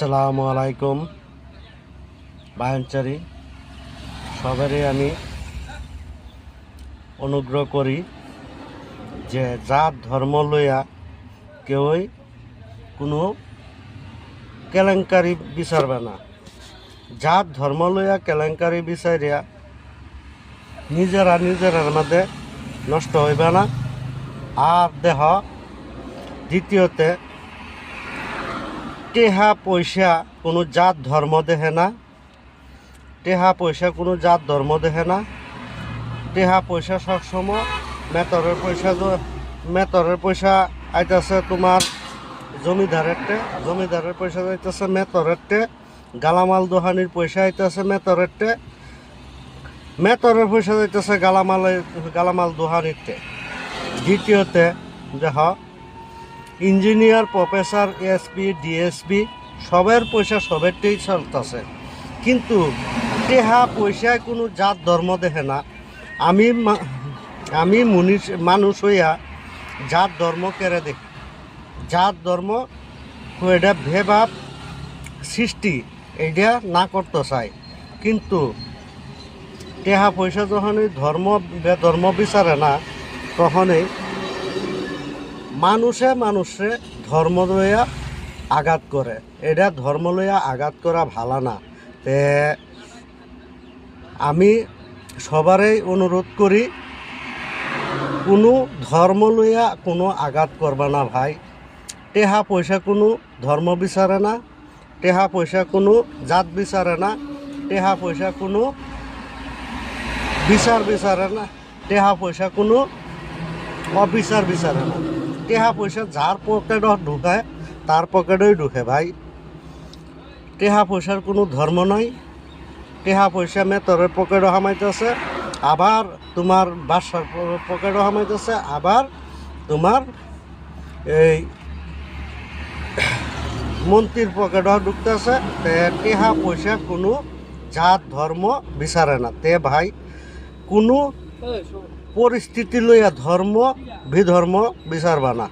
আসসালামু আলাইকুম বায়নচারী সবারই আমি অনুগ্রহ করি যে জাত ধর্ম লইয়া কেউই কোনো কেলেঙ্কারি বিচারবে না। জাত ধর্ম লইয়া কেলেঙ্কারি বিচারিয়া নিজেরার মধ্যে নষ্ট হইবে না। আর দেহ দ্বিতীয়তে টেহা পয়সা কোনো জাত ধর্ম দেখে না। টেহা পয়সা কোনো জাত ধর্ম দেখে না। টেহা পয়সা সবসময় মেতরের পয়সা আইতাছে তোমার জমিদারের পয়সা আইতাছে মেতরেরটে, গালামাল দোহানির পয়সা আইতাছে মেতরের পয়সা যাইতেছে গালামাল দোহানিরটে। দ্বিতীয়তে দেখ ইঞ্জিনিয়ার, প্রফেসর, এসপি, ডিএসপি সবের পয়সা সবেরটাই চলতেছে, কিন্তু টেহা পয়সায় কোনো জাত ধর্ম দেখে না। আমি মানুষ হইয়া জাত ধর্ম কেড়ে দেখি। জাত ধর্ম এটা ভেভাব সৃষ্টি এইটা না করতে চাই, কিন্তু টেহা পয়সা যখনই ধর্ম বিচারে না, তখনই মানুষে ধর্ম লইয়া আঘাত করে। এটা ধর্ম লইয়া আঘাত করা ভালো না। তে আমি সবারই অনুরোধ করি, কোনো ধর্ম লইয়া কোনো আঘাত করবা না ভাই। টেহা পয়সা কোনো ধর্ম বিচারে না, টেহা পয়সা কোনো জাত বিচারে না, টেহা পয়সা কোনো বিচারে না, টেহা পয়সা কোনো অবিচার বিচারে না। টেহা পয়সা যার পকেটে ঢুকায় তার পকেটেই ঢুকে ভাই। টেহা পয়সার কোনো ধর্ম নাই। টেহা পয়সা মেতরের পকেটও হামাইতেছে, আবার তোমার বাসার পকেটও হামাইতেছে, আবার তোমার এই মন্ত্রীর পকেটও ঢুকতেছে। টেহা পয়সা কোনো জাত ধর্ম বিচারে না। তে ভাই কোনো পরিস্থিতি লইয়া বিধর্ম বিচারবা না।